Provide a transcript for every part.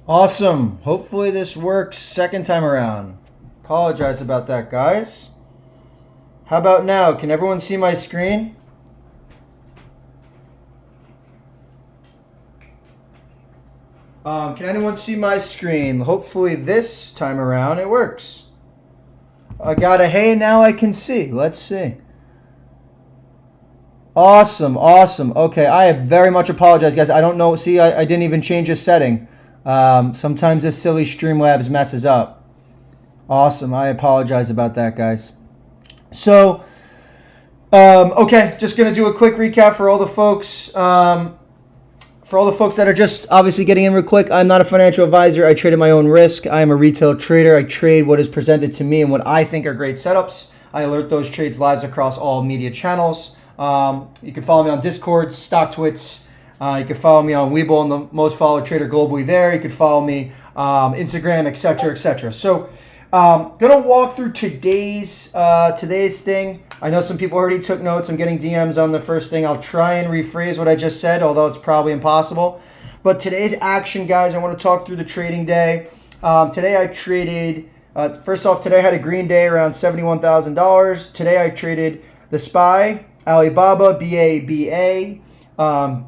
Awesome. Hopefully this works second time around. Apologize about that, guys. How about now? Can everyone see my screen? Can anyone see my screen? Hopefully this time around it works. I got a hey, now I can see. Let's see. Awesome, awesome. Okay, I very much apologize, guys. I don't know. See, I didn't even change a setting. Sometimes this silly Streamlabs messes up. Awesome. I apologize about that, guys. So, okay, just going to do a quick recap for all the folks. For all the folks that are just obviously getting in real quick, I'm not a financial advisor. I trade at my own risk. I am a retail trader. I trade what is presented to me and what I think are great setups. I alert those trades live across all media channels. You can follow me on Discord, StockTwits. You can follow me on Webull, and the most followed trader globally there. You can follow me Instagram, etc., etc. So, gonna walk through today's thing. I know some people already took notes. I'm getting DMs on the first thing. I'll try and rephrase what I just said, although it's probably impossible. But today's action, guys, I want to talk through the trading day. Today I traded. First off, today I had a green day around $71,000. Today I traded the SPY, Alibaba, BABA,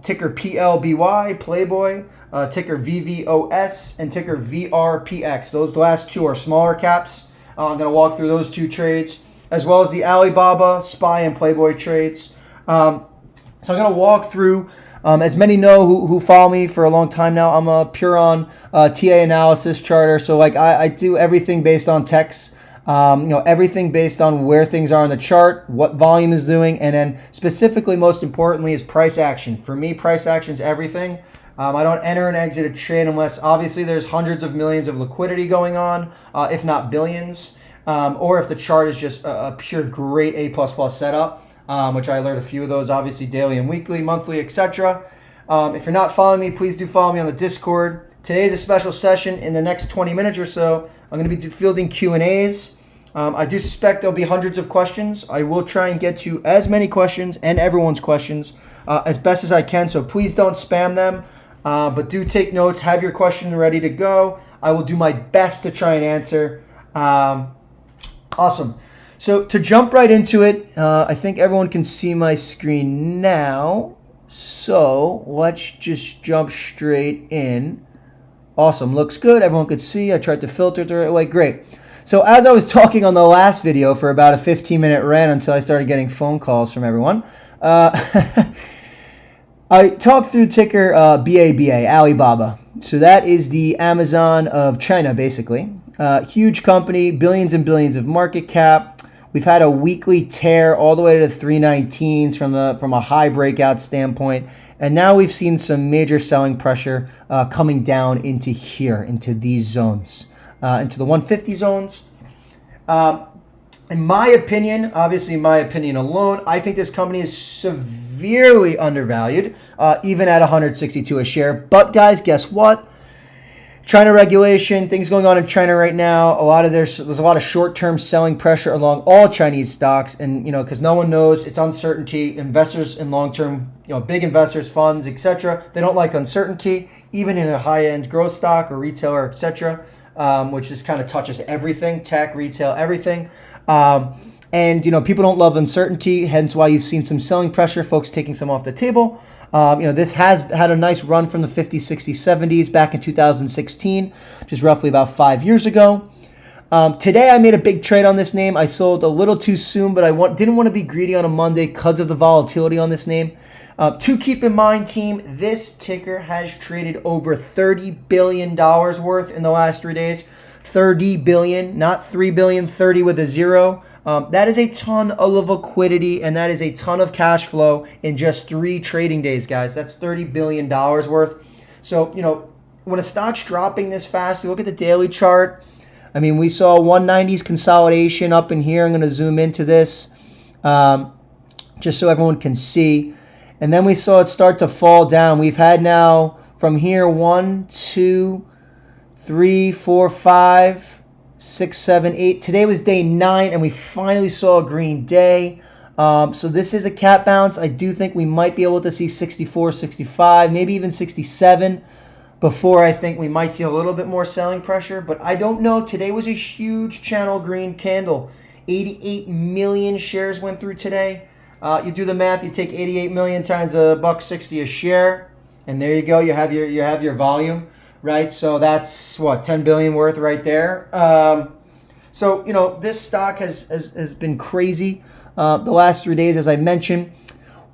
ticker PLBY, Playboy, ticker VVOS, and ticker VRPX. Those last two are smaller caps. I'm going to walk through those two trades, as well as the Alibaba, SPY, and Playboy trades. So I'm going to walk through. As many know who follow me for a long time now, I'm a pure on TA analysis charter. So like I do everything based on text. Everything based on where things are on the chart, what volume is doing, and then specifically, most importantly, is price action. For me, price action is everything. I don't enter and exit a trade unless obviously there's hundreds of millions of liquidity going on, if not billions, or if the chart is just a pure great A++ setup, which I alert a few of those, obviously daily and weekly, monthly, etc. If you're not following me, please do follow me on the Discord. Today's a special session. In the next 20 minutes or so, I'm going to be fielding Q&As. I do suspect there'll be hundreds of questions. I will try and get to as many questions and everyone's questions as best as I can, so please don't spam them, but do take notes. Have your questions ready to go. I will do my best to try and answer. Awesome. So to jump right into it, I think everyone can see my screen now. So let's just jump straight in. Awesome. Looks good. Everyone could see. I tried to filter it the right way. Great. So as I was talking on the last video for about a 15-minute rant until I started getting phone calls from everyone, I talked through ticker BABA, Alibaba. So that is the Amazon of China, basically. Huge company, billions and billions of market cap. We've had a weekly tear all the way to the 319s from a high breakout standpoint. And now we've seen some major selling pressure coming down into here, into these zones. Into the 150 zones. In my opinion, obviously my opinion alone, I think this company is severely undervalued, even at 162 a share. But guys, guess what? China regulation, things going on in China right now. There's a lot of short-term selling pressure along all Chinese stocks, and because no one knows, it's uncertainty. Investors in long-term, big investors, funds, etc. They don't like uncertainty, even in a high-end growth stock or retailer, etc. Which just kind of touches everything, tech, retail, everything. And people don't love uncertainty, hence why you've seen some selling pressure, folks taking some off the table. This has had a nice run from the 50s, 60s, 70s back in 2016, which is roughly about 5 years ago. Today I made a big trade on this name. I sold a little too soon, but I didn't want to be greedy on a Monday because of the volatility on this name. To keep in mind, team, this ticker has traded over $30 billion worth in the last 3 days. 30 billion, not 3 billion, 30 with a zero. That is a ton of liquidity, and that is a ton of cash flow in just 3 trading days, guys. That's $30 billion worth. So, when a stock's dropping this fast, you look at the daily chart. I mean, we saw 190s consolidation up in here. I'm going to zoom into this just so everyone can see. And then we saw it start to fall down. We've had now from here 1, 2, 3, 4, 5, 6, 7, 8. Today was day 9, and we finally saw a green day. So this is a cap bounce. I do think we might be able to see 64, 65, maybe even 67. before I think we might see a little bit more selling pressure, but I don't know. Today was a huge channel green candle. 88 million shares went through today. You do the math, you take 88 million times $1.60 a share, and there you go. You have your volume, right? So that's what, 10 billion worth right there. So this stock has been crazy the last 3 days, as I mentioned.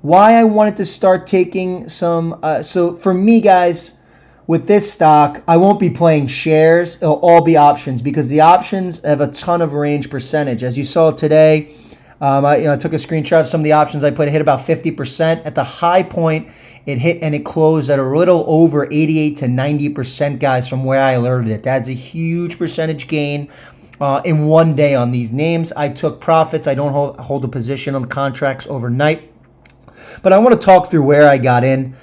Why I wanted to start taking some. So for me, guys, with this stock, I won't be playing shares. It'll all be options because the options have a ton of range percentage. As you saw today, I took a screenshot of some of the options I put. It hit about 50%. At the high point, it hit and it closed at a little over 88 to 90%, guys, from where I alerted it. That's a huge percentage gain in one day on these names. I took profits. I don't hold a position on the contracts overnight. But I want to talk through where I got in.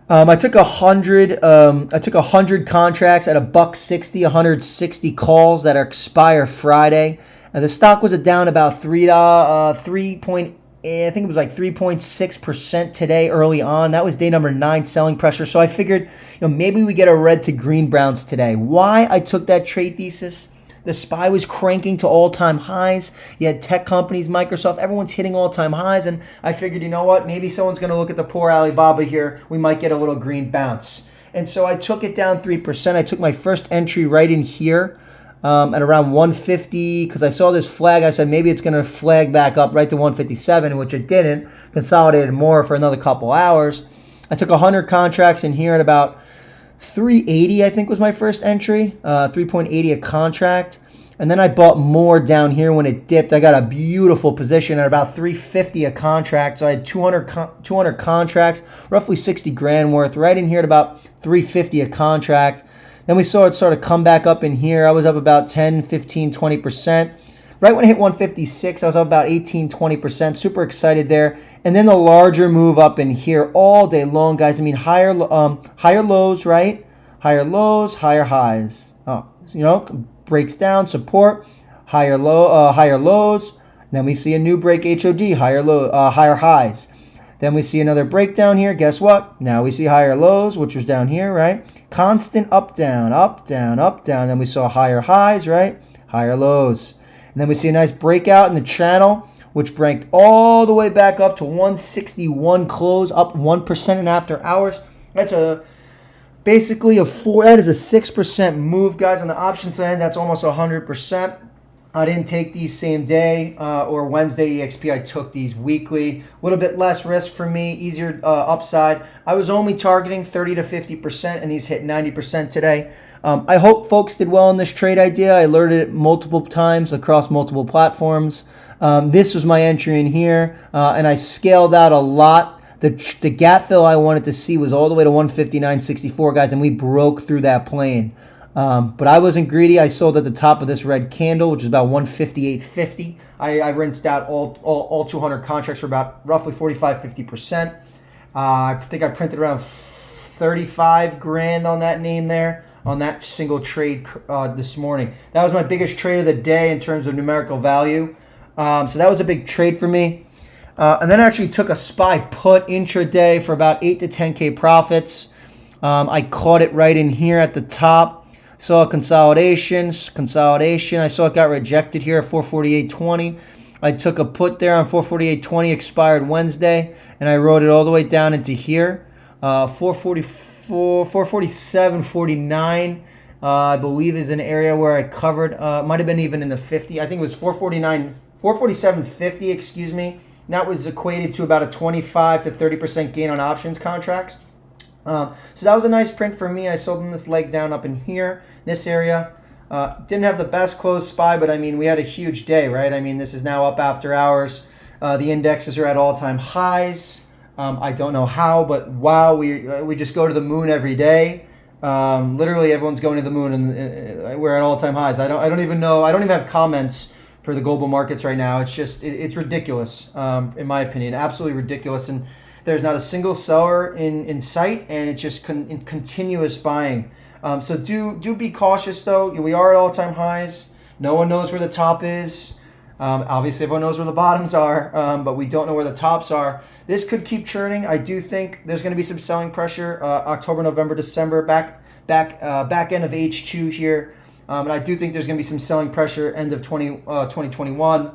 I took 100 contracts at $1.60, 160 calls that expire Friday. And the stock was down about 3.6% today early on. That was day number 9 selling pressure. So I figured, maybe we get a red to green bounce today. Why I took that trade thesis? The SPY was cranking to all-time highs. You had tech companies, Microsoft, everyone's hitting all-time highs. And I figured, you know what? Maybe someone's going to look at the poor Alibaba here. We might get a little green bounce. And so I took it down 3%. I took my first entry right in here at around 150 because I saw this flag. I said maybe it's going to flag back up right to 157, which it didn't. Consolidated more for another couple hours. I took 100 contracts in here at about 380, I think, was my first entry, 3.80 a contract. And then I bought more down here when it dipped. I got a beautiful position at about 350 a contract. So I had 200 contracts, roughly 60 grand worth, right in here at about 350 a contract. Then we saw it sort of come back up in here. I was up about 10, 15, 20%. Right when it hit 156, I was up about 18, 20%. Super excited there. And then the larger move up in here all day long, guys. I mean, higher lows, right? Higher lows, higher highs. Oh, breaks down, support, higher lows. Then we see a new break, HOD, higher highs. Then we see another breakdown here. Guess what? Now we see higher lows, which was down here, right? Constant up, down, up, down, up, down. Then we saw higher highs, right? Higher lows. And then we see a nice breakout in the channel, which breaked all the way back up to 161 close, up 1% in after hours. That's basically that is a 6% move, guys. On the option side, that's almost 100%. I didn't take these same day or Wednesday EXP. I took these weekly. A little bit less risk for me, easier upside. I was only targeting 30 to 50%, and these hit 90% today. I hope folks did well on this trade idea. I alerted it multiple times across multiple platforms. This was my entry in here, and I scaled out a lot. The gap fill I wanted to see was all the way to 159.64, guys, and we broke through that plane. But I wasn't greedy. I sold at the top of this red candle, which is about 158.50. I rinsed out all 200 contracts for about roughly 45-50%. I think I printed around 35 grand on that name there, on that single trade this morning. That was my biggest trade of the day in terms of numerical value. So that was a big trade for me. And then I actually took a SPY put intraday for about 8 to 10K profits. I caught it right in here at the top. Saw a consolidation. I saw it got rejected here at 448.20. I took a put there on 448.20, expired Wednesday, and I rode it all the way down into here. 447.49, I believe, is an area where I covered. Might have been even in the 50. I think it was 447.50, excuse me. That was equated to about a 25 to 30% gain on options contracts. So that was a nice print for me. I sold in this leg down up in here, this area. Didn't have the best close SPY, but I mean, we had a huge day, right? I mean, this is now up after hours. The indexes are at all-time highs. I don't know how, but wow, we just go to the moon every day. Literally, everyone's going to the moon, and we're at all-time highs. I don't even know. I don't even have comments for the global markets right now. It's just it's ridiculous, in my opinion, absolutely ridiculous. And there's not a single seller in sight, and it's just continuous buying. So do be cautious, though. We are at all-time highs. No one knows where the top is. Obviously, everyone knows where the bottoms are, but we don't know where the tops are. This could keep churning. I do think there's going to be some selling pressure October, November, December, back back end of H2 here. And I do think there's going to be some selling pressure end of 2021.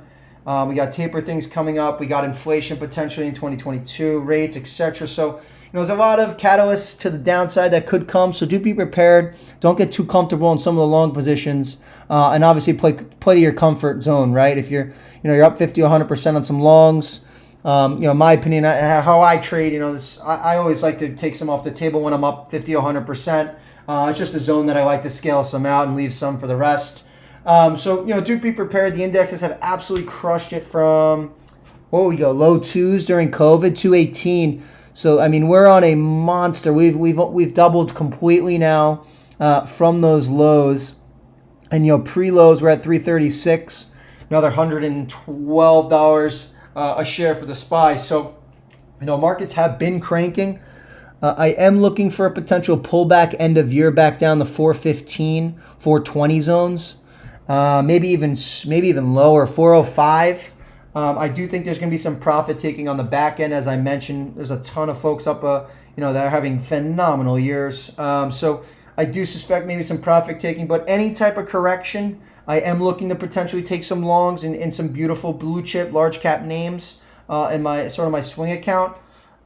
We got taper things coming up. We got inflation potentially in 2022, rates, etc. So, there's a lot of catalysts to the downside that could come. So do be prepared. Don't get too comfortable in some of the long positions, and obviously play to your comfort zone, right? If you're up 50, 100% on some longs. My opinion, how I trade, I always like to take some off the table when I'm up 50, 100%. It's just a zone that I like to scale some out and leave some for the rest. Do be prepared. The indexes have absolutely crushed it from, low twos during COVID, 218. So, we're on a monster. We've doubled completely now from those lows. And, pre-lows, we're at 336, another $112 a share for the SPY. So, markets have been cranking. I am looking for a potential pullback end of year back down the 415, 420 zones. Maybe even lower, 405. I do think there's going to be some profit taking on the back end. As I mentioned, there's a ton of folks up, that are having phenomenal years. So I do suspect maybe some profit taking, but any type of correction, I am looking to potentially take some longs in some beautiful blue chip, large cap names in my swing account.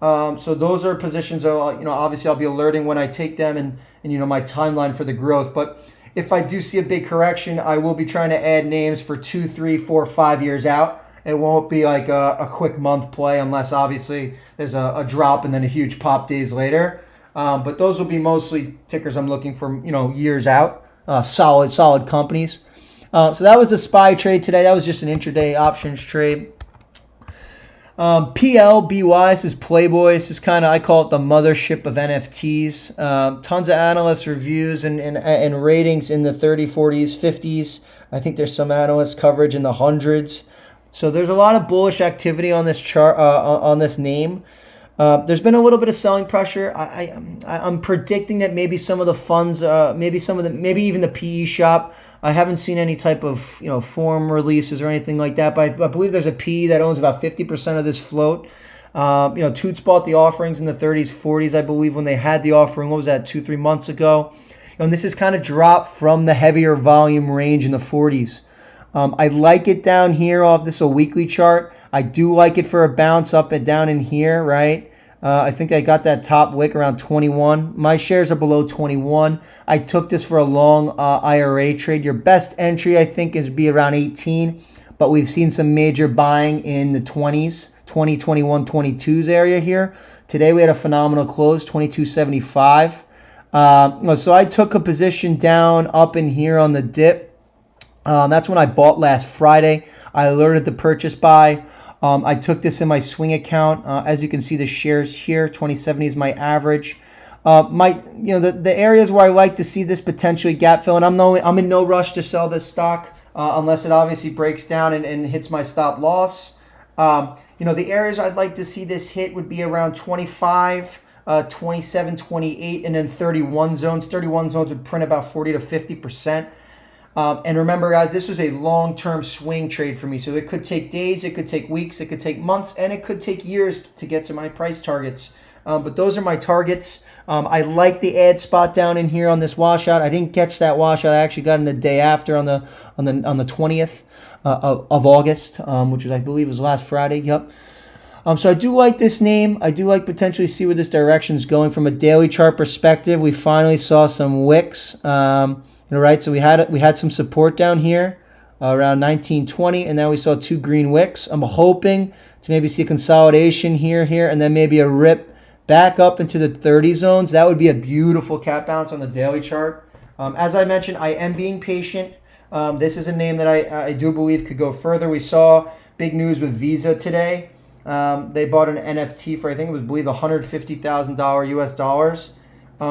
So those are positions, obviously I'll be alerting when I take them and my timeline for the growth. But if I do see a big correction, I will be trying to add names for 2, 3, 4, 5 years out. It won't be like a quick month play unless obviously there's a drop and then a huge pop days later. But those will be mostly tickers I'm looking for, years out, solid companies. So that was the SPY trade today. That was just an intraday options trade. PLBY, this is Playboy. This is I call it the mothership of NFTs. Tons of analyst reviews and ratings in the 30, 40s, 50s. I think there's some analyst coverage in the hundreds. So there's a lot of bullish activity on this chart, on this name. There's been a little bit of selling pressure. I'm predicting that maybe some of the funds, maybe even the PE shop. I haven't seen any type of form releases or anything like that, but I believe there's a PE that owns about 50% of this float. Toots bought the offerings in the 30s, 40s, I believe, when they had the offering. What was that, 2-3 months ago? And this has kind of dropped from the heavier volume range in the 40s. I like it down here off this a weekly chart. I do like it for a bounce up and down in here, right? I think I got that top wick around 21. My shares are below 21. I took this for a long IRA trade. Your best entry, I think, is be around 18. But we've seen some major buying in the 20s, 20, 21, 22s area here. Today we had a phenomenal close, 22.75. So I took a position down up in here on the dip. That's when I bought last Friday. I alerted the purchase buy. I took this in my swing account. As you can see, the shares here, 2070 is my average. The areas where I like to see this potentially gap fill, and I'm in no rush to sell this stock unless it obviously breaks down and hits my stop loss. The areas I'd like to see this hit would be around 25, 27, 28, and then 31 zones. 31 zones would print about 40 to 50%. And remember, guys, this is a long-term swing trade for me. So it could take days, it could take weeks, it could take months, and it could take years to get to my price targets. But those are my targets. I like the add spot down in here on this washout. I didn't catch that washout. I actually got in the day after on the 20th of August, which was, I believe, was last Friday. Yep. So I do like this name. I do like potentially see where this direction is going from a daily chart perspective. We finally saw some wicks. Right, so we had some support down here around 1920, and now we saw 2 green wicks. I'm hoping to maybe see a consolidation here, and then maybe a rip back up into the 30 zones. That would be a beautiful cap bounce on the daily chart. As I mentioned, I am being patient. This is a name that I do believe could go further. We saw big news with Visa today. They bought an NFT for, I think it was, $150,000 US dollars.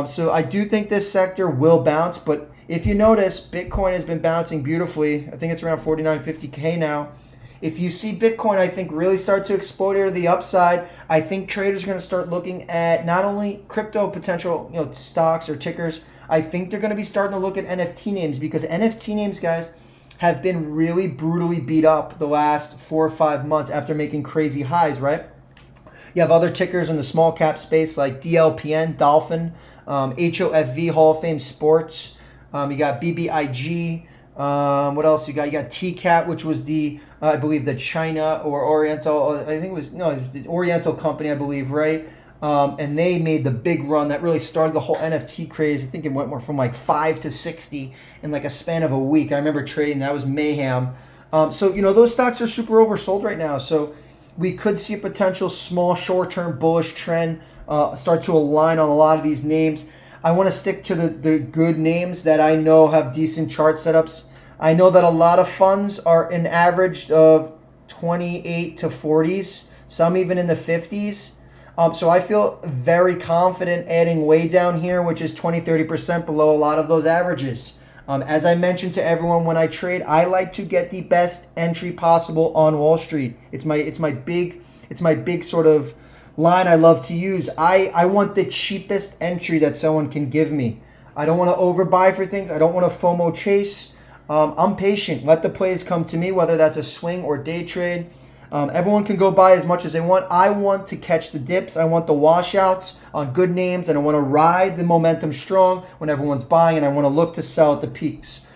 So I do think this sector will bounce, but if you notice, Bitcoin has been bouncing beautifully. I think it's around 49.50K now. If you see Bitcoin, I think, really start to explode here to the upside, I think traders are going to start looking at not only crypto potential, stocks or tickers. I think they're going to be starting to look at NFT names, because NFT names, guys, have been really brutally beat up the last 4 or 5 months after making crazy highs, right? You have other tickers in the small cap space like DLPN, Dolphin, HOFV, Hall of Fame Sports. You got BBIG. What else you got? You got TCAT, which was the, I believe, the China or Oriental, I think it was, no, it was the Oriental company, I believe, right? And they made the big run that really started the whole NFT craze. I think it went from like 5 to 60 in like a span of a week. I remember trading, that was mayhem. So, you know, those stocks are super oversold right now. So we could see a potential small short-term bullish trend start to align on a lot of these names. I want to stick to the good names that I know have decent chart setups. I know that a lot of funds are an average of 28 to 40s, some even in the 50s. So I feel very confident adding way down here, which is 20-30% below a lot of those averages. As I mentioned to everyone when I trade, I like to get the best entry possible on Wall Street. It's my big sort of line I love to use. I want the cheapest entry that someone can give me. I don't want to overbuy for things. I don't want to FOMO chase. I'm patient. Let the plays come to me, whether that's a swing or day trade. Everyone can go buy as much as they want. I want to catch the dips. I want the washouts on good names, and I want to ride the momentum strong when everyone's buying, and I want to look to sell at the peaks.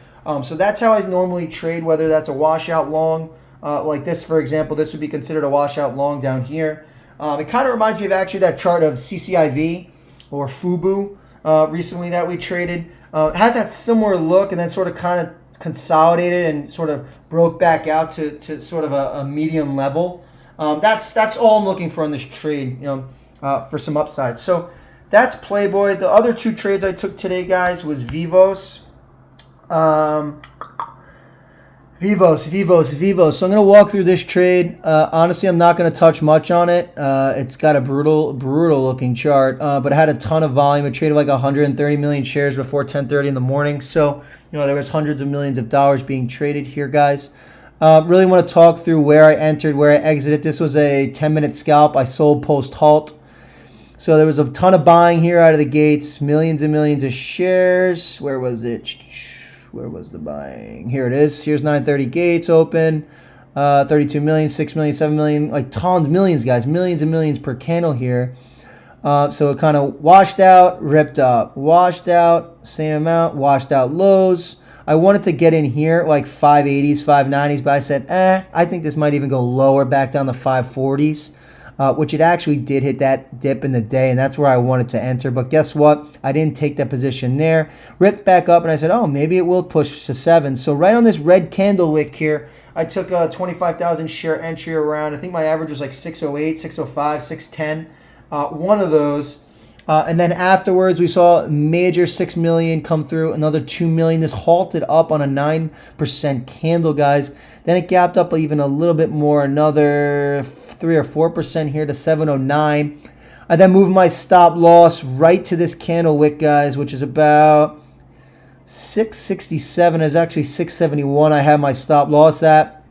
So that's how I normally trade, whether that's a washout long, like this, for example. This would be considered a washout long down here. It kind of reminds me of actually that chart of CCIV or FUBU recently that we traded. It has that similar look and then sort of kind of consolidated and sort of broke back out to sort of a medium level. That's all I'm looking for in this trade, you know, for some upside. So that's Playboy. The other two trades I took today, guys, was Vivos. Vivos. So I'm going to walk through this trade. Honestly, I'm not going to touch much on it. It's got a brutal looking chart, but it had a ton of volume. It traded like 130 million shares before 10:30 in the morning. So, you know, there was hundreds of millions of dollars being traded here, guys. Really want to talk through where I entered, where I exited. This was a 10-minute scalp. I sold post-halt. So there was a ton of buying here out of the gates. Millions and millions of shares. Where was it? Where was the buying? Here it is. Here's 9:30 gates open. 32 million, 6 million, 7 million, like tons, millions, guys. Millions and millions per candle here. So it kind of washed out, ripped up, washed out, same amount, washed out lows. I wanted to get in here like 580s, 590s, but I said, I think this might even go lower, back down to 540s. Which it actually did hit that dip in the day, and that's where I wanted to enter. But guess what? I didn't take that position there. Ripped back up, and I said, oh, maybe it will push to 7. So right on this red candle wick here, I took a 25,000 share entry around. I think my average was like 608, 605, 610. One of those. And then afterwards, we saw a major 6 million come through, another 2 million. This halted up on a 9% candle, guys. Then it gapped up even a little bit more, another 3 or 4% here to 709. I then moved my stop loss right to this candle wick, guys, which is about 667. It was actually 671 I had my stop loss at.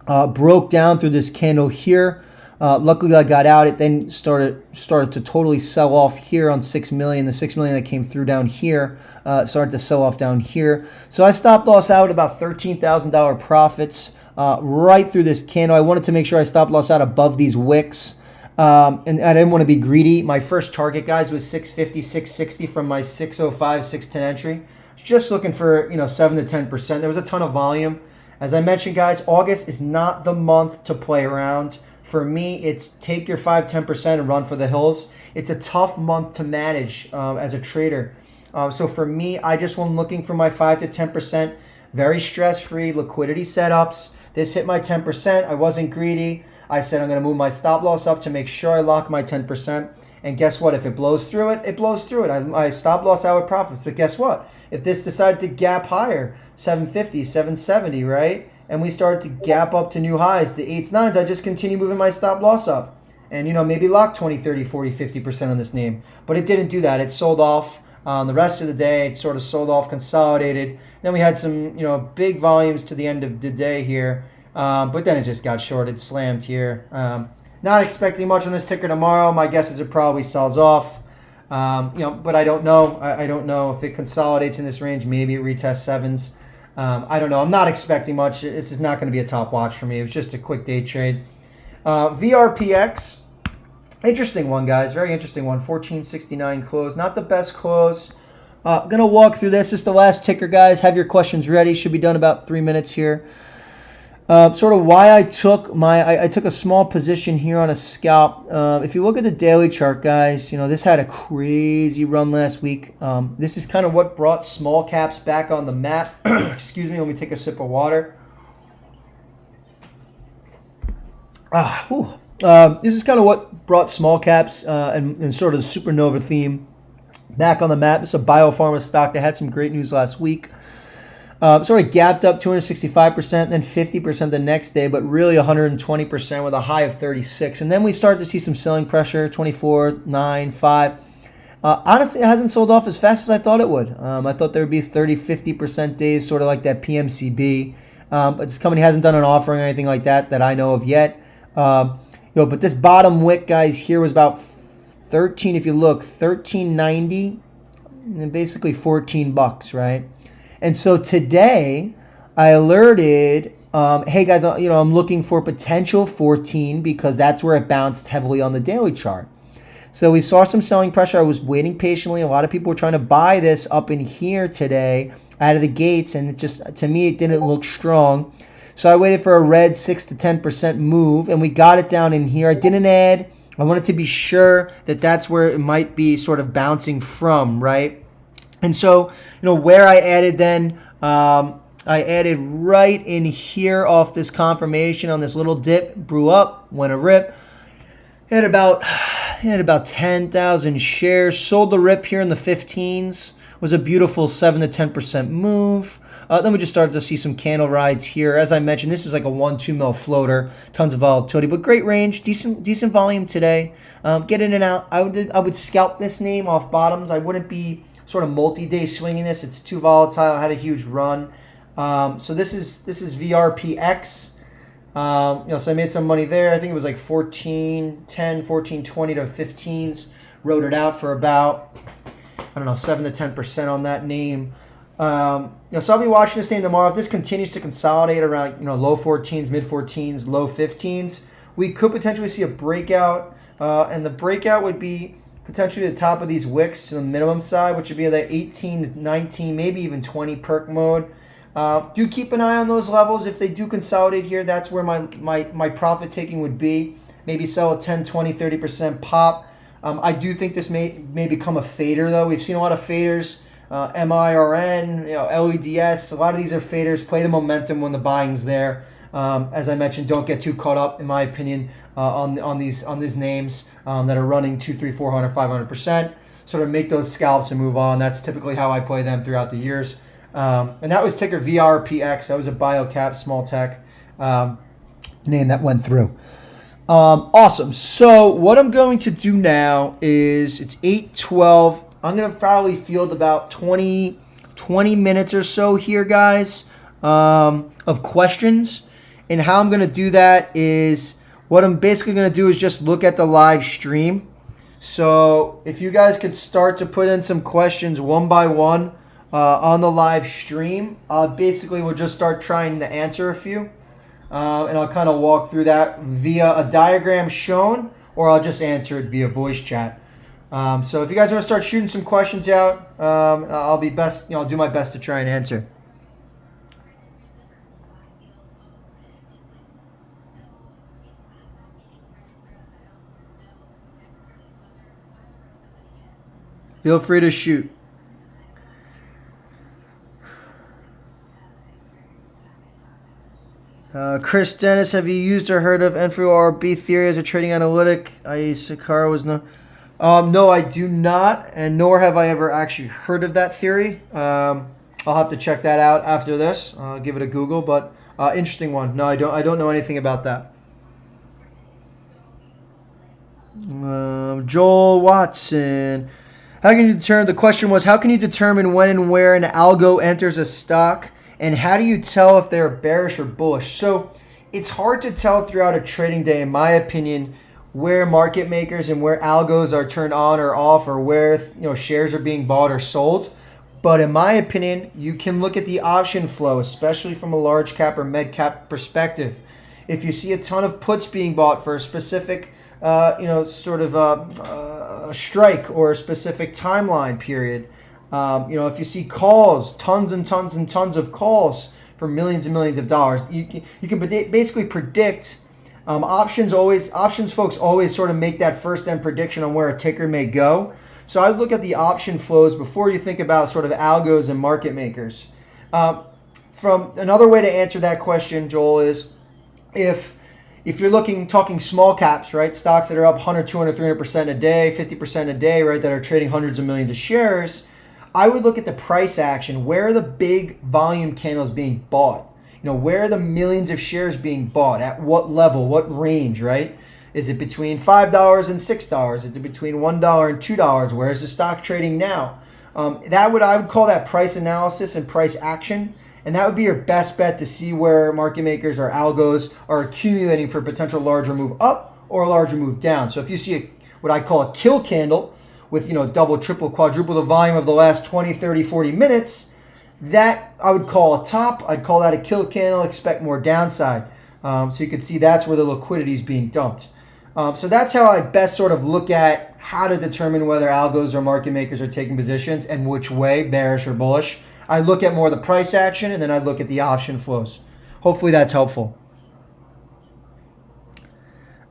Broke down through this candle here. Luckily, I got out. It then started to totally sell off here on 6 million. The 6 million that came through down here started to sell off down here. So I stopped loss out about $13,000 profits right through this candle. I wanted to make sure I stopped loss out above these wicks. And I didn't want to be greedy. My first target, guys, was 650, 660 from my 605, 610 entry. Just looking for, 7 to 10%. There was a ton of volume. As I mentioned, guys, August is not the month to play around. For me, it's take your 5-10% and run for the hills. It's a tough month to manage as a trader. So for me, I just went looking for my 5 to 10%, very stress-free liquidity setups. This hit my 10%. I wasn't greedy. I said I'm going to move my stop loss up to make sure I lock my 10%. And guess what? If it blows through it, it blows through it. I stop loss out with profits. But guess what? If this decided to gap higher, 750, 770, right? And we started to gap up to new highs, the 8s, 9s, I just continue moving my stop loss up. And, maybe lock 20, 30, 40, 50% on this name. But it didn't do that. It sold off the rest of the day. It sort of sold off, consolidated. Then we had some, big volumes to the end of the day here. But then it just got shorted, slammed here. Not expecting much on this ticker tomorrow. My guess is it probably sells off. But I don't know. I don't know if it consolidates in this range. Maybe it retests 7s. I don't know. I'm not expecting much. This is not going to be a top watch for me. It was just a quick day trade. VRPX Interesting one, guys. Very interesting one. 1469 close. Not the best close. I'm going to walk through this. This is the last ticker, guys. Have your questions ready. Should be done about 3 minutes here. Sort of why I took I took a small position here on a scalp. If you look at the daily chart, guys, you know, this had a crazy run last week. This is kind of what brought small caps back on the map. Excuse me, let me take a sip of water. This is kind of what brought small caps and sort of the supernova theme back on the map. It's a biopharma stock that had some great news last week. Sort of gapped up 265%, then 50% the next day, but really 120% with a high of 36. And then we start to see some selling pressure, 24, 9, 5. Honestly, it hasn't sold off as fast as I thought it would. I thought there would be 30, 50% days, sort of like that PMCB. But this company hasn't done an offering or anything like that I know of yet. But this bottom wick, guys, here was about 13, if you look, 13.90 and basically $14, right? And so today I alerted, hey guys, I'm looking for potential 14 because that's where it bounced heavily on the daily chart. So we saw some selling pressure. I was waiting patiently. A lot of people were trying to buy this up in here today out of the gates, and it just, to me, it didn't look strong. So I waited for a red 6 to 10% move, and we got it down in here. I didn't add. I wanted to be sure that that's where it might be sort of bouncing from, right? And so, where I added then, I added right in here off this confirmation on this little dip, brew up, went a rip. Had about 10,000 shares, sold the rip here in the 15s. Was a beautiful 7 to 10% move. Then we just started to see some candle rides here. As I mentioned, this is like a 1-2 mil floater, tons of volatility, but great range, decent volume today. Get in and out. I would scalp this name off bottoms. I wouldn't be sort of multi-day swinging this. It's too volatile. I had a huge run. So this is VRPX. So I made some money there. I think it was like 14.10, 14.20 to 15s. Wrote it out for about, 7 to 10% on that name. So I'll be watching this name tomorrow. If this continues to consolidate around, low 14s, mid 14s, low 15s, we could potentially see a breakout. And the breakout would be potentially the top of these wicks to the minimum side, which would be that 18 to 19, maybe even 20 perk mode. Do keep an ay on those levels. If they do consolidate here, that's where my profit taking would be. Maybe sell a 10, 20, 30% pop. I do think this may become a fader, though. We've seen a lot of faders, MIRN, LEDS. A lot of these are faders. Play the momentum when the buying's there. As I mentioned, don't get too caught up, in my opinion, on these names that are running 200, 300, 400, 500%. Sort of make those scalps and move on. That's typically how I play them throughout the years. And that was ticker VRPX. That was a biocap small tech name that went through. Awesome. So what I'm going to do now is it's 8:12. I'm going to probably field about 20 minutes or so here, guys, of questions. And how I'm going to do that is what I'm basically going to do is just look at the live stream. So if you guys could start to put in some questions one by one on the live stream, basically we'll just start trying to answer a few. And I'll kind of walk through that via a diagram shown, or I'll just answer it via voice chat. So if you guys want to start shooting some questions out, I'll do my best to try and answer. Feel free to shoot. Chris Dennis, have you used or heard of N3RB theory as a trading analytic? Sakara was no. No, I do not, and nor have I ever actually heard of that theory. I'll have to check that out after this. I'll give it a Google, but interesting one. No, I don't know anything about that. Joel Watson. How can you determine? The question was, how can you determine when and where an algo enters a stock? And how do you tell if they're bearish or bullish? So it's hard to tell throughout a trading day, in my opinion, where market makers and where algos are turned on or off, or where shares are being bought or sold. But in my opinion, you can look at the option flow, especially from a large cap or med cap perspective. If you see a ton of puts being bought for a specific sort of a strike or a specific timeline period. If you see calls, tons and tons and tons of calls for millions and millions of dollars, you can basically predict. Options folks always sort of make that first end prediction on where a ticker may go. So I look at the option flows before you think about sort of algos and market makers. From another way to answer that question, Joel, is if you're talking small caps, right? Stocks that are up 100, 200, 300% a day, 50% a day, right? That are trading hundreds of millions of shares. I would look at the price action. Where are the big volume candles being bought? Where are the millions of shares being bought? At what level? What range, right? Is it between $5 and $6? Is it between $1 and $2? Where is the stock trading now? I would call that price analysis and price action. And that would be your best bet to see where market makers or algos are accumulating for a potential larger move up or a larger move down. So if you see what I call a kill candle with double, triple, quadruple the volume of the last 20, 30, 40 minutes, that I would call a top. I'd call that a kill candle. Expect more downside. So you can see that's where the liquidity is being dumped. So that's how I best sort of look at how to determine whether algos or market makers are taking positions and which way, bearish or bullish. I look at more the price action, and then I look at the option flows. Hopefully that's helpful.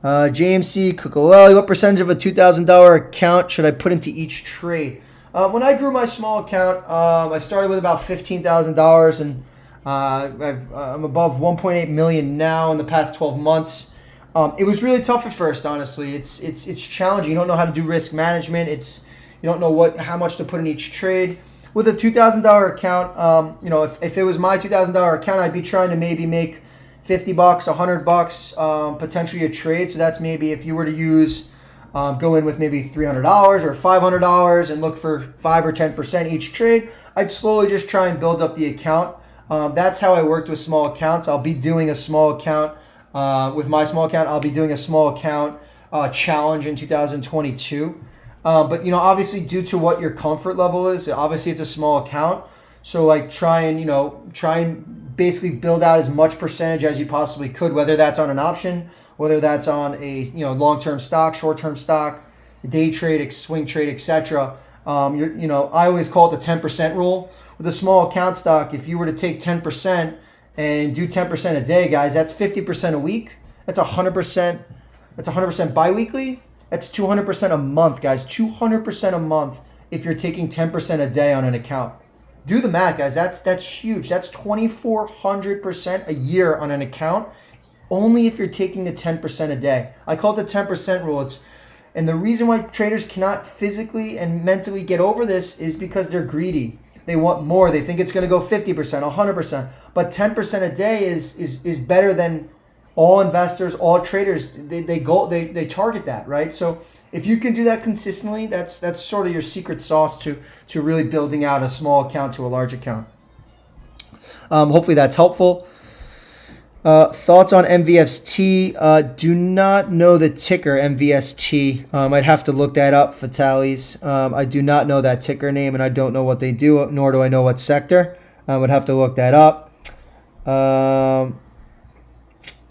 JMC Kukaleli, what percentage of a $2,000 account should I put into each trade? When I grew my small account, I started with about $15,000, and I'm above 1.8 million now in the past 12 months. It was really tough at first, honestly. It's challenging. You don't know how to do risk management. You don't know how much to put in each trade. With a $2,000 account, if it was my $2,000 account, I'd be trying to maybe make $50, $100, potentially a trade. So that's maybe if you were to go in with maybe $300 or $500 and look for 5 or 10% each trade, I'd slowly just try and build up the account. That's how I worked with small accounts. I'll be doing a small account with my small account. I'll be doing a small account challenge in 2022. But obviously, due to what your comfort level is, obviously it's a small account. So like try and basically build out as much percentage as you possibly could, whether that's on an option, whether that's on a long-term stock, short-term stock, day trade, swing trade, etc. I always call it the 10% rule. With a small account stock, if you were to take 10% and do 10% a day, guys, that's 50% a week. That's 100%. That's 100% biweekly. That's 200% a month, guys. 200% a month if you're taking 10% a day on an account. Do the math, guys. That's huge. That's 2,400% a year on an account, only if you're taking the 10% a day. I call it the 10% rule. And the reason why traders cannot physically and mentally get over this is because they're greedy. They want more. They think it's going to go 50%, 100%. But 10% a day is better than all investors, all traders. They target that, right? So if you can do that consistently, that's sort of your secret sauce to really building out a small account to a large account. Hopefully that's helpful. Thoughts on MVST? Do not know the ticker MVST. I'd have to look that up, Fatalis. I do not know that ticker name, and I don't know what they do, nor do I know what sector. I would have to look that up.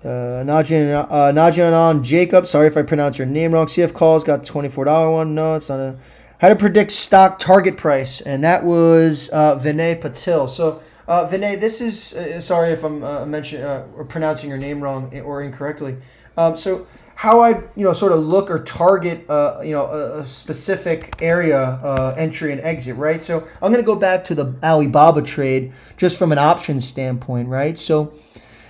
Najianan Jacob, sorry if I pronounce your name wrong. CF calls got $24 one. No, it's not a. How to predict stock target price, and that was Vinay Patil. So Vinay, this is sorry if I'm or pronouncing your name wrong or incorrectly. So how I sort of look or target a specific area entry and exit, right? So I'm going to go back to the Alibaba trade just from an option standpoint, right? So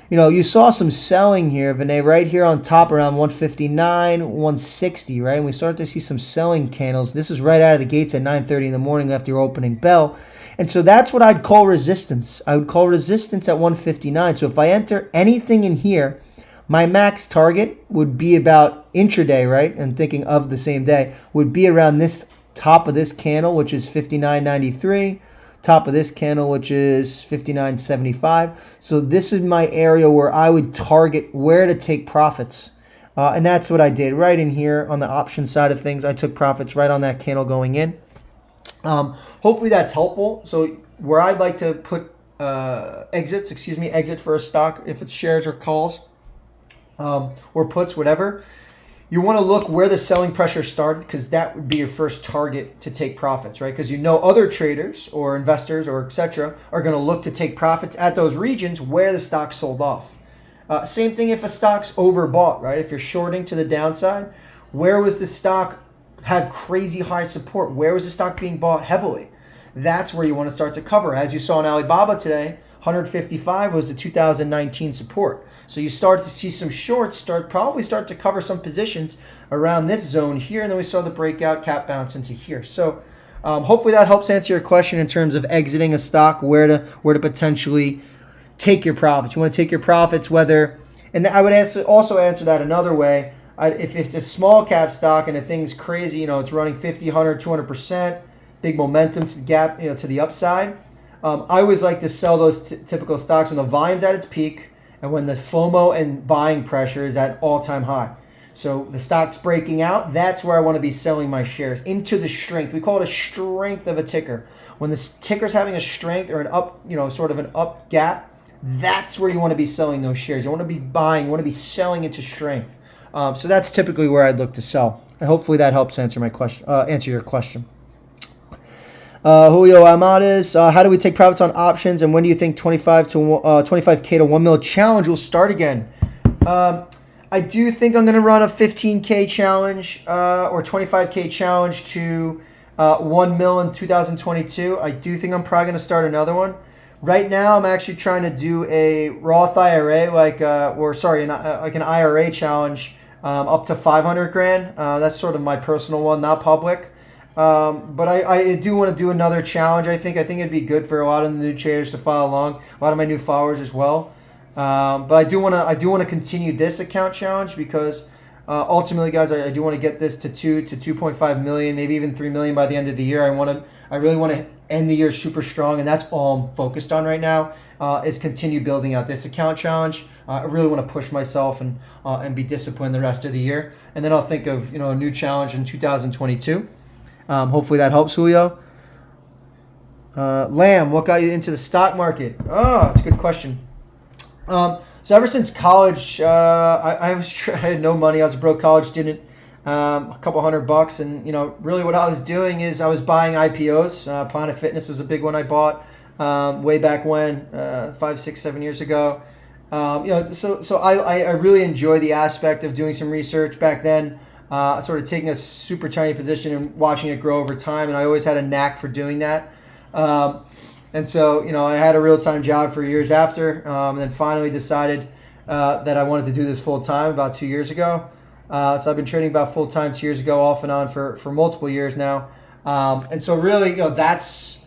you saw some selling here, Vinay, right here on top around 159, 160, right? And we start to see some selling candles. This is right out of the gates at 9:30 in the morning after your opening bell. And so that's what I'd call resistance. I would call resistance at 159. So if I enter anything in here, my max target would be about intraday, right? And thinking of the same day, would be around this top of this candle, which is 59.93. Top of this candle, which is 59.75. So this is my area where I would target where to take profits. And that's what I did right in here on the option side of things. I took profits right on that candle going in. Hopefully that's helpful. So where I'd like to put exit for a stock, if it's shares or calls or puts, whatever, you want to look where the selling pressure started, because that would be your first target to take profits, right? Because you know other traders or investors or etc. are going to look to take profits at those regions where the stock sold off. Same thing if a stock's overbought, right? If you're shorting to the downside, where was the stock had crazy high support? Where was the stock being bought heavily? That's where you want to start to cover. As you saw in Alibaba today, 155 was the 2019 support. So you start to see some shorts probably start to cover some positions around this zone here, and then we saw the breakout cap bounce into here. So hopefully that helps answer your question in terms of exiting a stock, where to potentially take your profits. You want to take your profits whether, and I would also answer that another way. If it's a small cap stock and the thing's crazy, it's running 50, 100, 200%, big momentum to the gap, to the upside. I always like to sell those typical stocks when the volume's at its peak and when the FOMO and buying pressure is at all-time high. So the stock's breaking out. That's where I want to be selling my shares into the strength. We call it a strength of a ticker. When the ticker's having a strength or an up, sort of an up gap, that's where you want to be selling those shares. You want to be buying. You want to be selling into strength. So that's typically where I'd look to sell. And hopefully that helps answer my question. Answer your question. Julio Amades, how do we take profits on options, and when do you think 25K to 1 mil challenge will start again? I do think I'm going to run a 15K challenge or 25K challenge to 1 mil in 2022. I do think I'm probably going to start another one. Right now, I'm actually trying to do a Roth IRA, like an IRA challenge up to 500 grand. That's sort of my personal one, not public. But I do want to do another challenge. I think it'd be good for a lot of the new traders to follow along, a lot of my new followers as well. But I do want to continue this account challenge because ultimately, guys, I do want to get this to 2 to 2.5 million, maybe even 3 million by the end of the year. I really want to end the year super strong, and that's all I'm focused on right now. Is continue building out this account challenge. I really want to push myself and be disciplined the rest of the year, and then I'll think of a new challenge in 2022. Hopefully that helps, Julio. Lamb, what got you into the stock market? Oh, that's a good question. So ever since college, I had no money. I was a broke college student, a couple $100, and really what I was doing is I was buying IPOs. Planet Fitness was a big one I bought way back when, 5, 6, 7 years ago. So I really enjoy the aspect of doing some research back then. Sort of taking a super tiny position and watching it grow over time, and I always had a knack for doing that. And so, I had a real-time job for years after, and then finally decided that I wanted to do this full-time about 2 years ago. So I've been trading about full-time 2 years ago, off and on for multiple years now. And so really, that's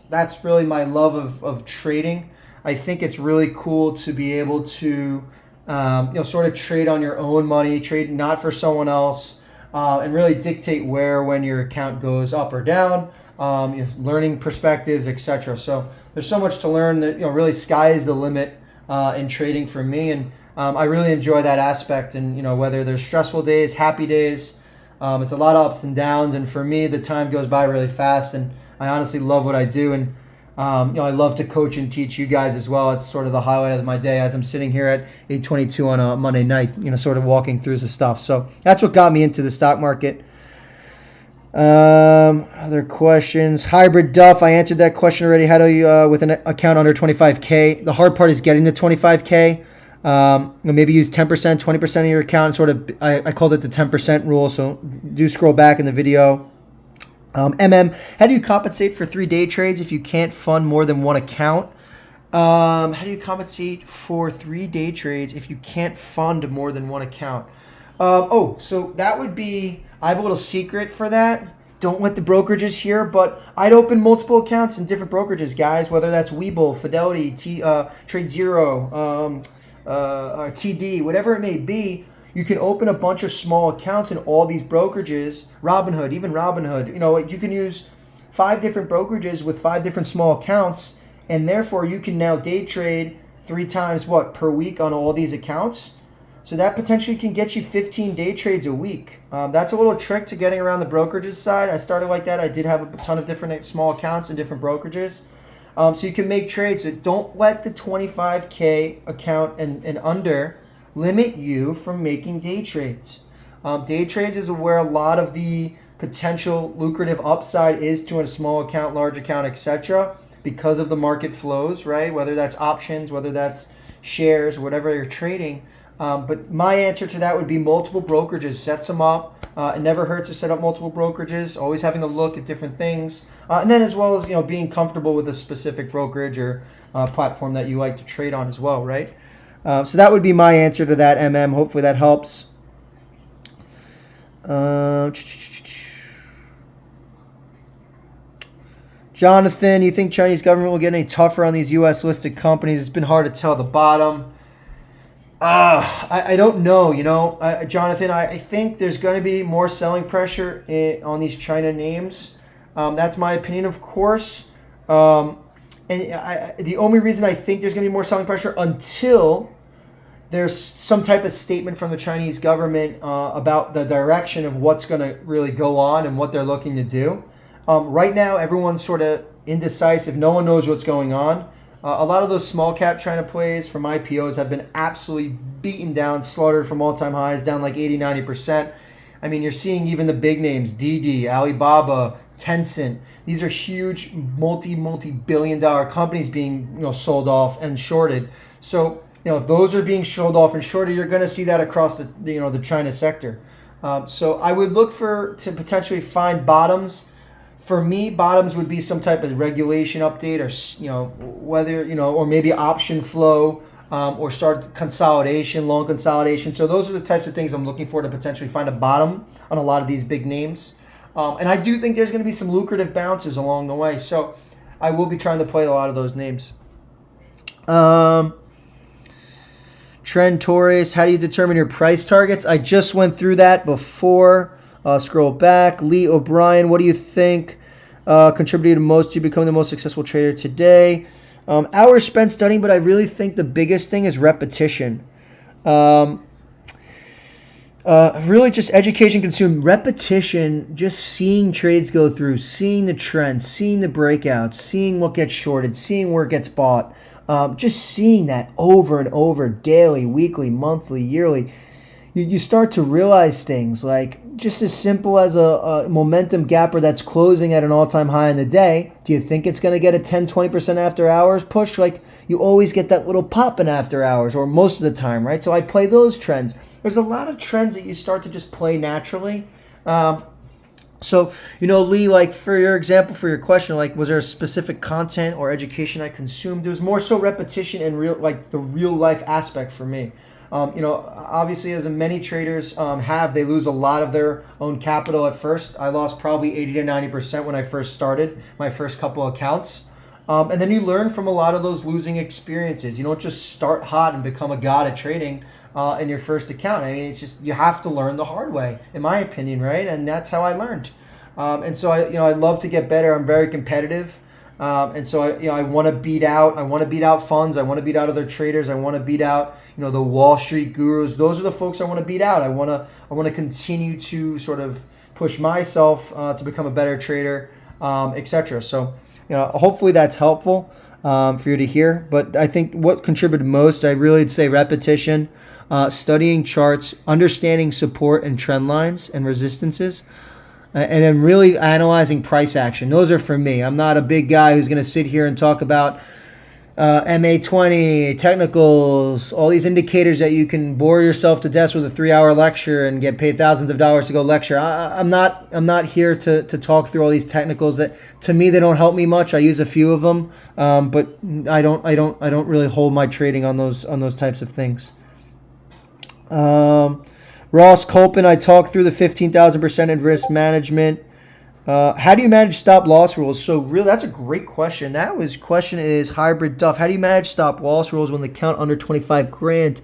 really my love of trading. I think it's really cool to be able to, sort of trade on your own money, trade not for someone else. And really dictate when your account goes up or down, learning perspectives, etc. So there's so much to learn that really sky is the limit in trading for me, and I really enjoy that aspect. And whether there's stressful days, happy days, it's a lot of ups and downs. And for me, the time goes by really fast, and I honestly love what I do. And I love to coach and teach you guys as well. It's sort of the highlight of my day as I'm sitting here at 8:22 on a Monday night, sort of walking through the stuff. So that's what got me into the stock market. Other questions. Hybrid Duff, I answered that question already. How do you, with an account under 25K? The hard part is getting to 25K. Maybe use 10%, 20% of your account. Sort of, I called it the 10% rule. So do scroll back in the video. How do you compensate for 3-day trades if you can't fund more than one account? How do you compensate for 3-day trades if you can't fund more than one account? So that would be, I have a little secret for that. Don't let the brokerages hear, but I'd open multiple accounts in different brokerages, guys, whether that's Webull, Fidelity, Trade Zero, TD, whatever it may be. You can open a bunch of small accounts in all these brokerages, Robinhood, even Robinhood. You can use 5 different brokerages with 5 different small accounts, and therefore you can now day trade 3 times per week on all these accounts. So that potentially can get you 15 day trades a week. That's a little trick to getting around the brokerages side. I started like that. I did have a ton of different small accounts in different brokerages. So you can make trades. So don't let the 25K account and under limit you from making day trades. Day trades is where a lot of the potential lucrative upside is to a small account, large account, etc. because of the market flows, right? Whether that's options, whether that's shares, whatever you're trading. But my answer to that would be multiple brokerages. Set them up. It never hurts to set up multiple brokerages. Always having a look at different things, and then as well as being comfortable with a specific brokerage or platform that you like to trade on as well, right? So that would be my answer to that, MM. Hopefully that helps. Jonathan, you think Chinese government will get any tougher on these U.S. listed companies? It's been hard to tell the bottom. I don't know, Jonathan, I think there's going to be more selling pressure on these China names. That's my opinion, of course. And the only reason I think there's going to be more selling pressure until there's some type of statement from the Chinese government about the direction of what's going to really go on and what they're looking to do. Right now, everyone's sort of indecisive. No one knows what's going on. A lot of those small cap China plays from IPOs have been absolutely beaten down, slaughtered from all-time highs, down like 80, 90%. I mean, you're seeing even the big names, Didi, Alibaba, Tencent. These are huge multi-billion dollar companies being sold off and shorted. So, if those are being sold off and shorted, you're going to see that across the China sector. So I would look to potentially find bottoms. For me, bottoms would be some type of regulation update, or whether or maybe option flow, or start consolidation, long consolidation. So those are the types of things I'm looking for to potentially find a bottom on a lot of these big names. And I do think there's going to be some lucrative bounces along the way. So I will be trying to play a lot of those names. Trend Torres, how do you determine your price targets? I just went through that before. Scroll back. Lee O'Brien, what do you think contributed most to becoming the most successful trader today? Hours spent studying, but I really think the biggest thing is repetition. Really just education consumed. Repetition, just seeing trades go through, seeing the trends, seeing the breakouts, seeing what gets shorted, seeing where it gets bought. Just seeing that over and over, daily, weekly, monthly, yearly. You start to realize things like just as simple as a momentum gapper that's closing at an all-time high in the day. Do you think it's going to get a 10, 20% after hours push? Like, you always get that little pop in after hours, or most of the time, right? So I play those trends. There's a lot of trends that you start to just play naturally. So, Lee, like for your example, for your question, like, was there a specific content or education I consumed? There was more so repetition and the real life aspect for me. Obviously, as many traders they lose a lot of their own capital at first. I lost probably 80 to 90% when I first started my first couple accounts. And then you learn from a lot of those losing experiences. You don't just start hot and become a god at trading in your first account. I mean, it's just, you have to learn the hard way, in my opinion, right? And that's how I learned. And so I love to get better. I'm very competitive. And so I want to beat out. I want to beat out funds. I want to beat out other traders. I want to beat out the Wall Street gurus. Those are the folks I want to beat out. I want to continue to sort of push myself to become a better trader, etc. So hopefully that's helpful for you to hear. But I think what contributed most, I really would say repetition, studying charts, understanding support and trend lines and resistances. And then really analyzing price action. Those are for me. I'm not a big guy who's going to sit here and talk about MA20, technicals, all these indicators that you can bore yourself to death with a 3-hour lecture and get paid thousands of dollars to go lecture. I'm not here to talk through all these technicals that, to me, they don't help me much. I use a few of them, but I don't really hold my trading on those types of things. Ross Colpin, I talked through the 15,000% in risk management. How do you manage stop loss rules? So really, that's a great question. Question is Hybrid Duff. How do you manage stop loss rules when they count under 25 grand?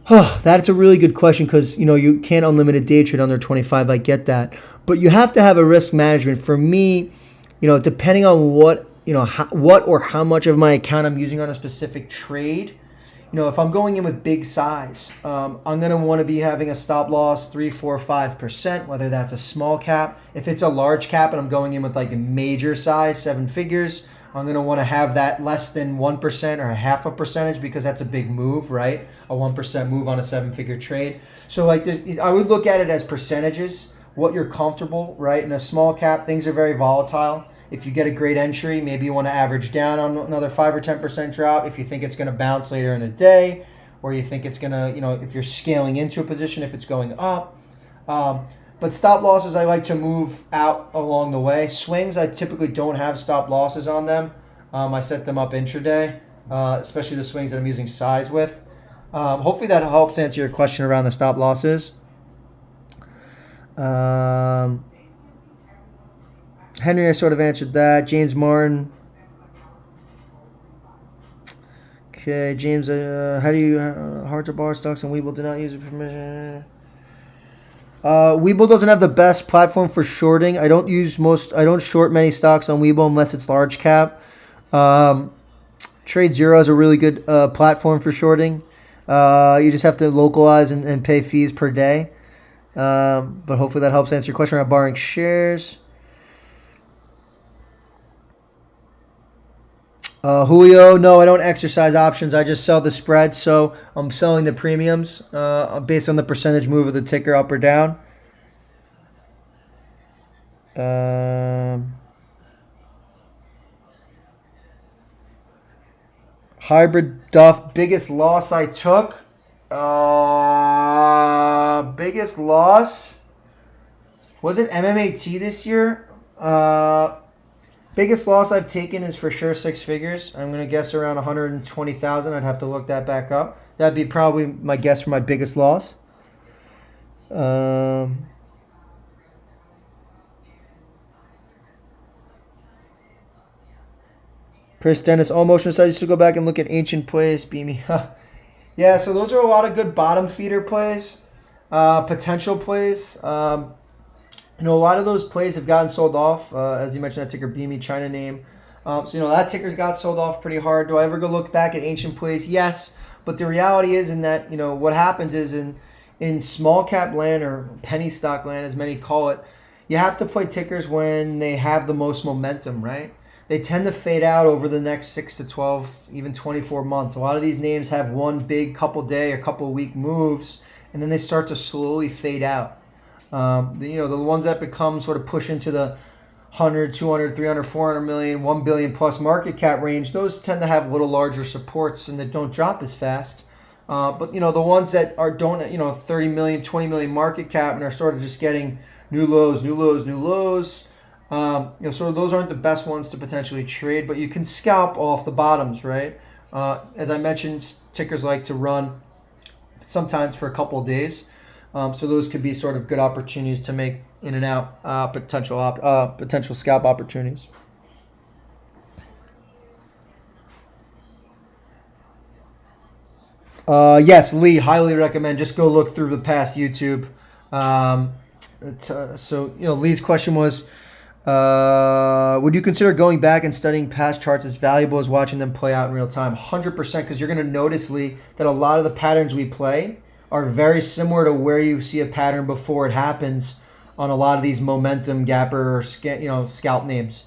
That's a really good question because you can't unlimited day trade under 25. I get that, but you have to have a risk management. For me, depending on what or how much of my account I'm using on a specific trade. If I'm going in with big size, I'm going to want to be having a stop loss 3, 4, 5%, whether that's a small cap. If it's a large cap and I'm going in with like a major size, 7 figures, I'm going to want to have that less than 1% or a half a percentage because that's a big move, right? A 1% move on a 7-figure trade. So like this, I would look at it as percentages, what you're comfortable, right? In a small cap, things are very volatile. If you get a great entry, maybe you want to average down on another 5 or 10% drop. If you think it's going to bounce later in the day, or you think it's going to, if you're scaling into a position, if it's going up. But stop losses, I like to move out along the way. Swings, I typically don't have stop losses on them. I set them up intraday, especially the swings that I'm using size with. Hopefully that helps answer your question around the stop losses. Henry, I sort of answered that. James Martin. Okay, James, how do you, hard to bar stocks and Webull do not use permission? Webull doesn't have the best platform for shorting. I don't short many stocks on Webull unless it's large cap. Trade Zero is a really good platform for shorting. You just have to localize and pay fees per day. But hopefully that helps answer your question around borrowing shares. Julio, no, I don't exercise options. I just sell the spread. So I'm selling the premiums based on the percentage move of the ticker up or down. Hybrid Duff, biggest loss I took. Biggest loss. Was it MMAT this year? Biggest loss I've taken is for sure 6 figures. I'm going to guess around 120,000. I'd have to look that back up. That'd be probably my guess for my biggest loss. Chris Dennis, all motion aside, you should go back and look at ancient plays. Beamy. Yeah, so those are a lot of good bottom feeder plays, potential plays. A lot of those plays have gotten sold off. As you mentioned, that ticker Beamy, China name. So, that ticker's got sold off pretty hard. Do I ever go look back at ancient plays? Yes. But the reality is in that, what happens is in small cap land or penny stock land, as many call it, you have to play tickers when they have the most momentum, right? They tend to fade out over the next 6 to 12, even 24 months. A lot of these names have one big couple day or couple week moves, and then they start to slowly fade out. The ones that become sort of push into the 100, 200, 300, 400 million, 1 billion plus market cap range, those tend to have a little larger supports and that don't drop as fast. But the ones that don't 30 million, 20 million market cap and are sort of just getting new lows. Sort of those aren't the best ones to potentially trade, but you can scalp off the bottoms, right? As I mentioned, tickers like to run sometimes for a couple of days. So those could be sort of good opportunities to make in and out potential scalp opportunities. Yes, Lee, highly recommend. Just go look through the past YouTube. Lee's question was, would you consider going back and studying past charts as valuable as watching them play out in real time? 100%, because you're going to notice, Lee, that a lot of the patterns we play are very similar to where you see a pattern before it happens on a lot of these momentum gapper or scalp names.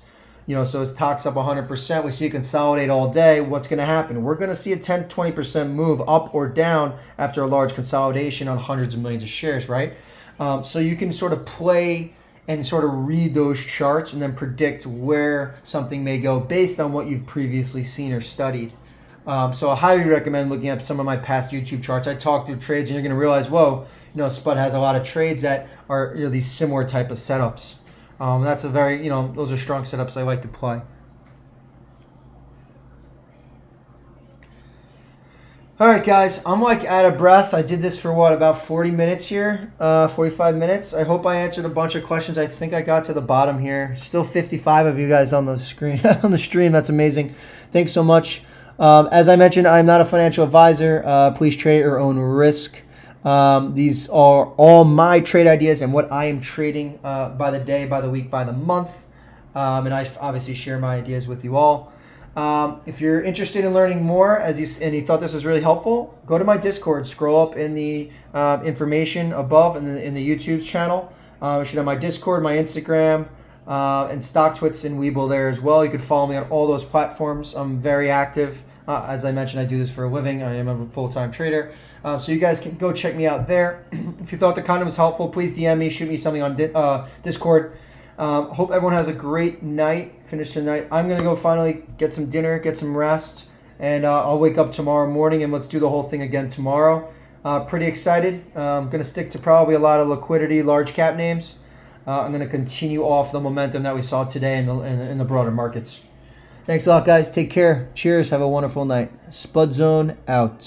So as talks up 100%, we see it consolidate all day. What's going to happen? We're going to see a 10, 20% move up or down after a large consolidation on hundreds of millions of shares, right? So you can sort of play and sort of read those charts and then predict where something may go based on what you've previously seen or studied. So I highly recommend looking at some of my past YouTube charts. I talk through trades and you're going to realize, whoa, Spud has a lot of trades that are these similar type of setups. That's a very, those are strong setups I like to play. All right, guys, I'm like out of breath. I did this for about 40 minutes here, 45 minutes. I hope I answered a bunch of questions. I think I got to the bottom here. Still 55 of you guys on the screen, on the stream. That's amazing. Thanks so much. As I mentioned, I'm not a financial advisor. Please trade at your own risk. These are all my trade ideas and what I am trading by the day, by the week, by the month. And I obviously share my ideas with you all. If you're interested in learning more and you thought this was really helpful, go to my Discord. Scroll up in the information above in the YouTube's channel. You should have my Discord, my Instagram, and StockTwits and Webull there as well. You can follow me on all those platforms. I'm very active. As I mentioned, I do this for a living. I am a full-time trader. So you guys can go check me out there. If you thought the content was helpful, please DM me, shoot me something on Discord. Hope everyone has a great night. Finish tonight. I'm going to go finally get some dinner, get some rest, and I'll wake up tomorrow morning and let's do the whole thing again tomorrow. Pretty excited. I'm going to stick to probably a lot of liquidity, large cap names. I'm going to continue off the momentum that we saw today in the broader markets. Thanks a lot, guys. Take care. Cheers. Have a wonderful night. Spud Zone out.